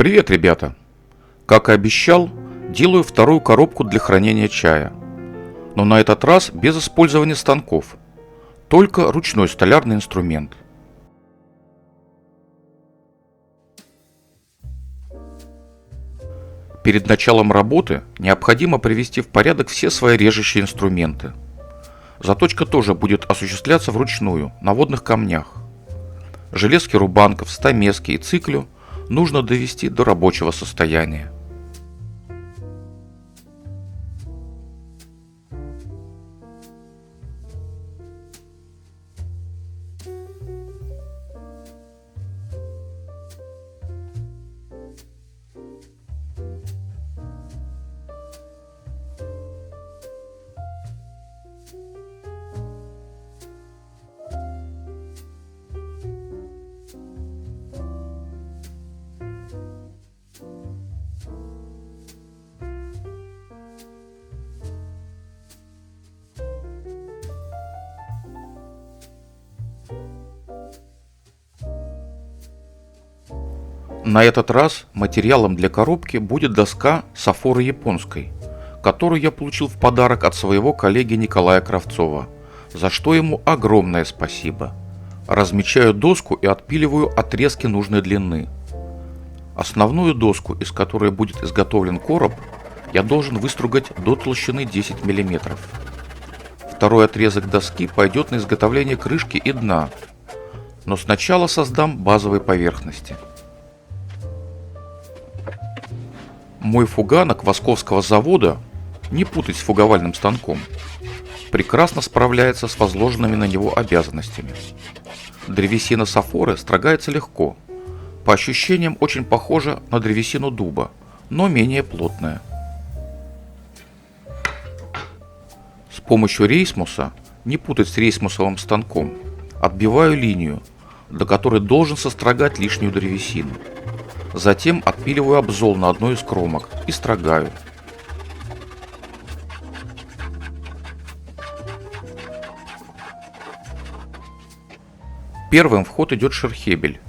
Привет, ребята! Как и обещал, делаю вторую коробку для хранения чая. Но на этот раз без использования станков, только ручной столярный инструмент. Перед началом работы необходимо привести в порядок все свои режущие инструменты. Заточка тоже будет осуществляться вручную, на водных камнях. Железки рубанков, стамески и циклю нужно довести до рабочего состояния. На этот раз материалом для коробки будет доска Сафоры японской, которую я получил в подарок от своего коллеги Николая Кравцова, за что ему огромное спасибо. Размечаю доску и отпиливаю отрезки нужной длины. Основную доску, из которой будет изготовлен короб, я должен выстругать до толщины 10 мм. Второй отрезок доски пойдет на изготовление крышки и дна, но сначала создам базовые поверхности. Мой фуганок Восковского завода, не путать с фуговальным станком, прекрасно справляется с возложенными на него обязанностями. Древесина Сафоры строгается легко, по ощущениям очень похожа на древесину дуба, но менее плотная. С помощью рейсмуса, не путать с рейсмусовым станком, отбиваю линию, до которой должен сострогать лишнюю древесину. Затем отпиливаю обзол на одной из кромок и строгаю. Первым в ход идет шерхебель.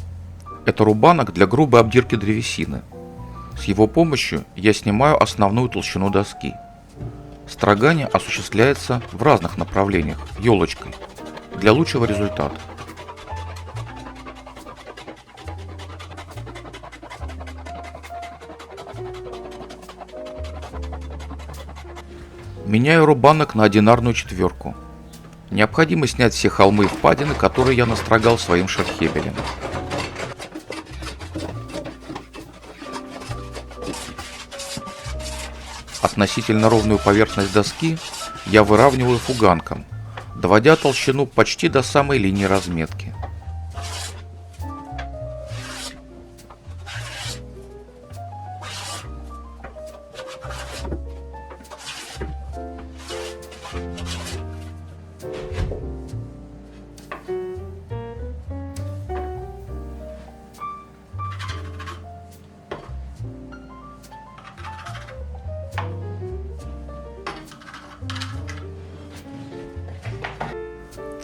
Это рубанок для грубой обдирки древесины. С его помощью я снимаю основную толщину доски. Строгание осуществляется в разных направлениях, елочкой, для лучшего результата. Меняю рубанок на одинарную четверку. Необходимо снять все холмы и впадины, которые я настрогал своим шерхебелем. Относительно ровную поверхность доски я выравниваю фуганком, доводя толщину почти до самой линии разметки.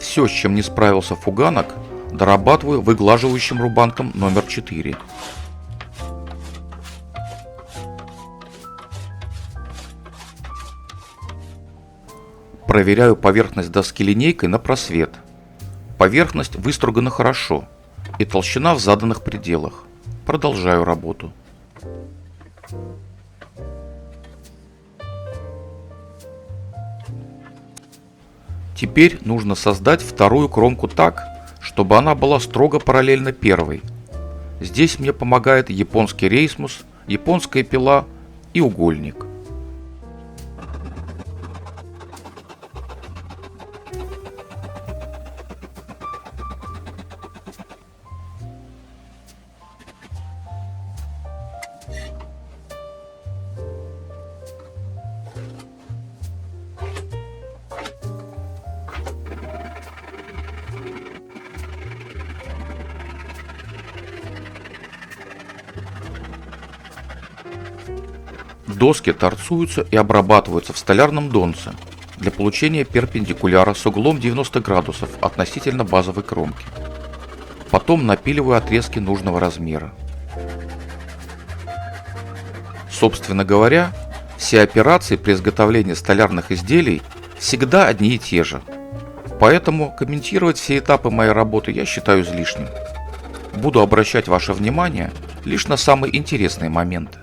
Все, с чем не справился фуганок, дорабатываю выглаживающим рубанком номер 4. Проверяю поверхность доски линейкой на просвет. Поверхность выстругана хорошо и толщина в заданных пределах. Продолжаю работу. Теперь нужно создать вторую кромку так, чтобы она была строго параллельна первой. Здесь мне помогает японский рейсмус, японская пила и угольник. Доски торцуются и обрабатываются в столярном донце для получения перпендикуляра с углом 90 градусов относительно базовой кромки. Потом напиливаю отрезки нужного размера. Собственно говоря, все операции при изготовлении столярных изделий всегда одни и те же. Поэтому комментировать все этапы моей работы я считаю излишним. Буду обращать ваше внимание лишь на самые интересные моменты.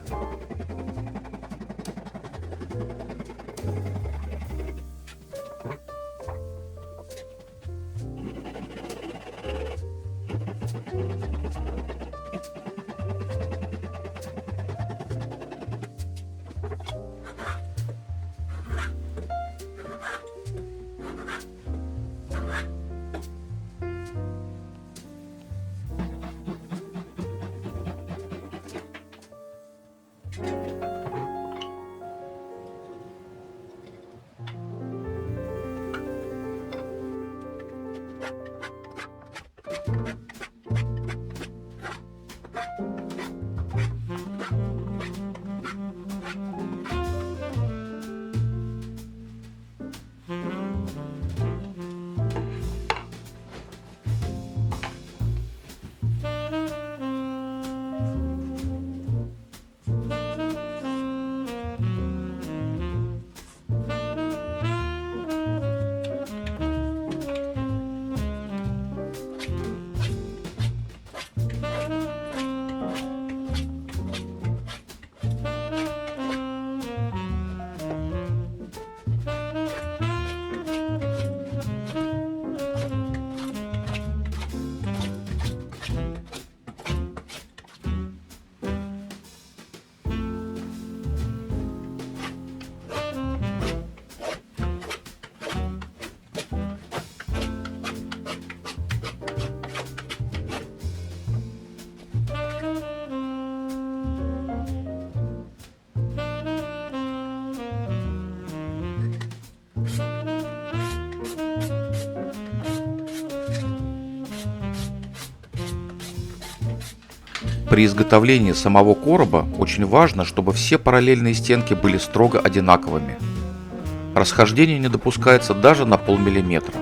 При изготовлении самого короба очень важно, чтобы все параллельные стенки были строго одинаковыми. Расхождение не допускается даже на полмиллиметра.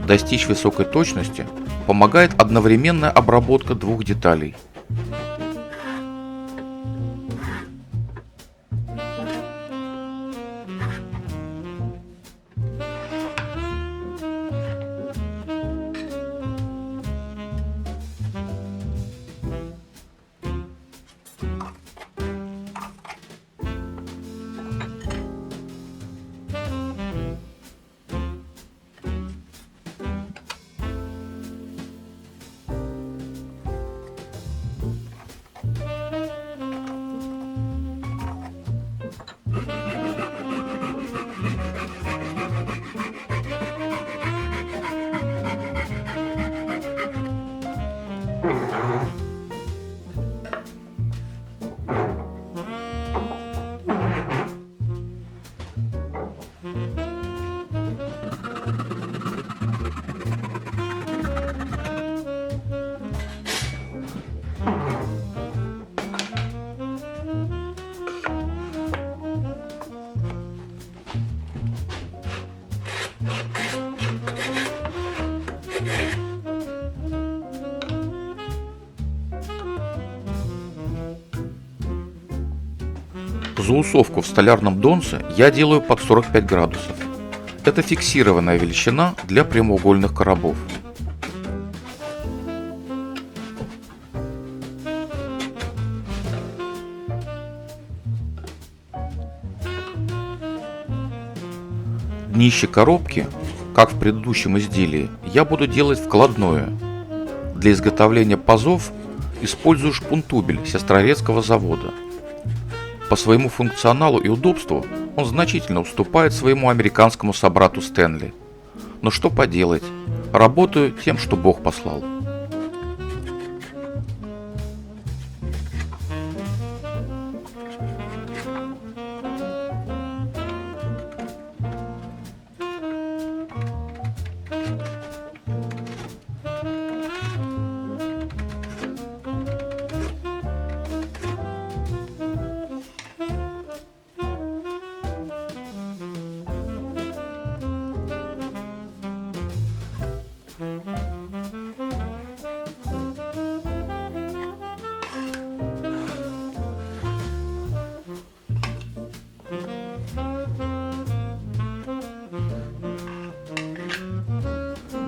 Достичь высокой точности помогает одновременная обработка двух деталей. Заусовку в столярном донце я делаю под 45 градусов. Это фиксированная величина для прямоугольных коробов. Днище коробки, как в предыдущем изделии, я буду делать вкладное. Для изготовления пазов использую шпунтубель сестрорецкого завода. По своему функционалу и удобству он значительно уступает своему американскому собрату Стэнли. Но что поделать, работаю тем, что Бог послал.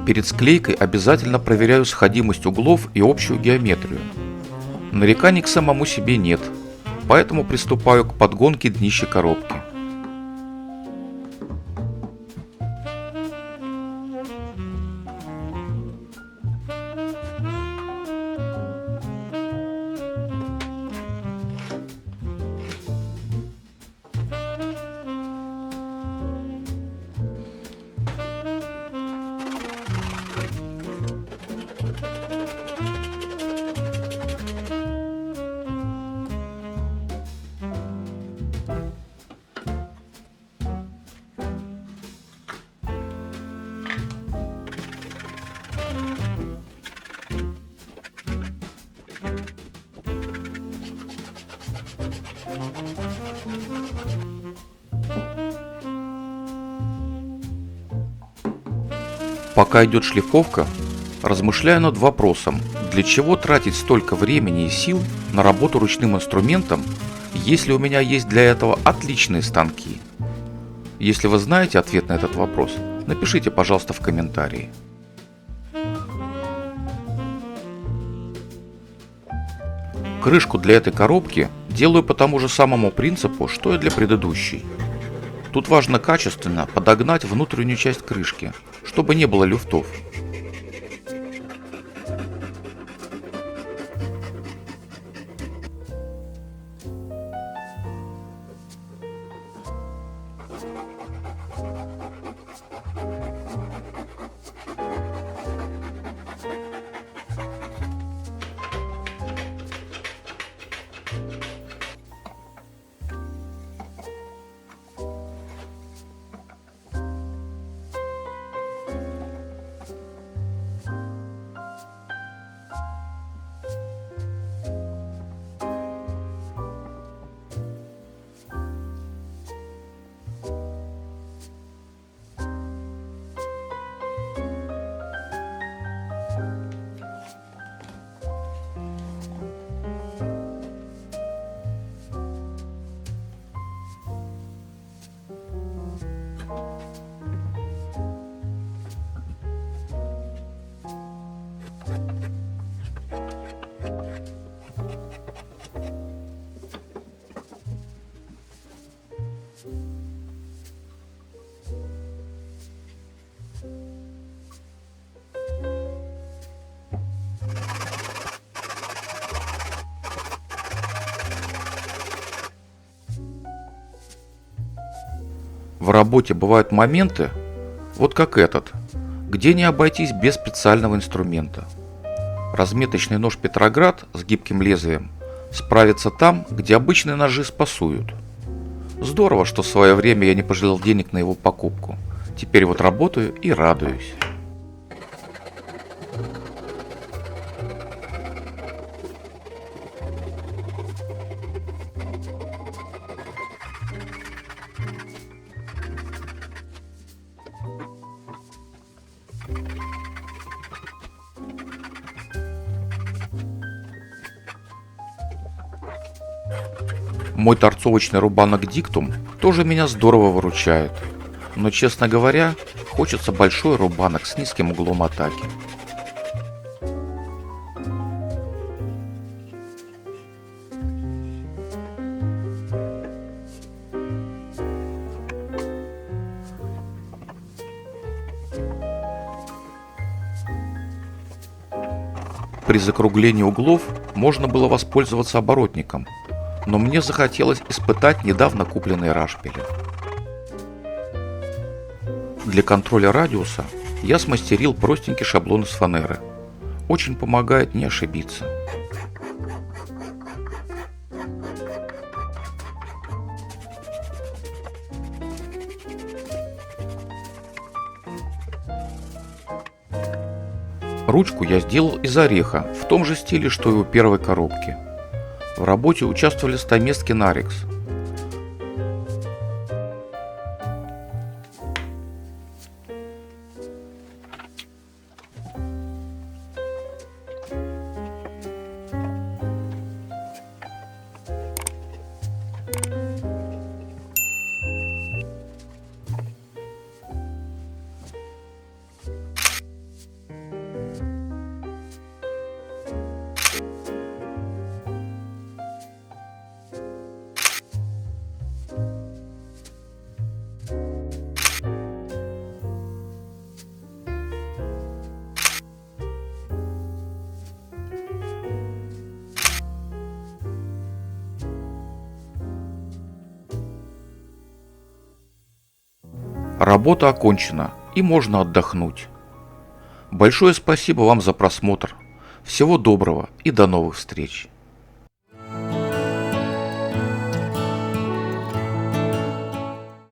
Перед склейкой обязательно проверяю сходимость углов и общую геометрию. Нареканий к самому себе нет, поэтому приступаю к подгонке днища коробки. Пока идет шлифовка, размышляю над вопросом, для чего тратить столько времени и сил на работу ручным инструментом, если у меня есть для этого отличные станки. Если вы знаете ответ на этот вопрос, напишите, пожалуйста, в комментарии. Крышку для этой коробки делаю по тому же самому принципу, что и для предыдущей. Тут важно качественно подогнать внутреннюю часть крышки, чтобы не было люфтов. В работе бывают моменты, вот как этот, где не обойтись без специального инструмента. Разметочный нож Петроград с гибким лезвием справится там, где обычные ножи спасуют. Здорово, что в свое время я не пожалел денег на его покупку. Теперь вот работаю и радуюсь. Мой торцовочный рубанок Диктум тоже меня здорово выручает. Но, честно говоря, хочется большой рубанок с низким углом атаки. При закруглении углов можно было воспользоваться оборотником, но мне захотелось испытать недавно купленные рашпили. Для контроля радиуса я смастерил простенький шаблон из фанеры. Очень помогает не ошибиться. Ручку я сделал из ореха, в том же стиле, что и у первой коробки. В работе участвовали стамески Narix. Работа окончена, и можно отдохнуть. Большое спасибо вам за просмотр. Всего доброго и до новых встреч.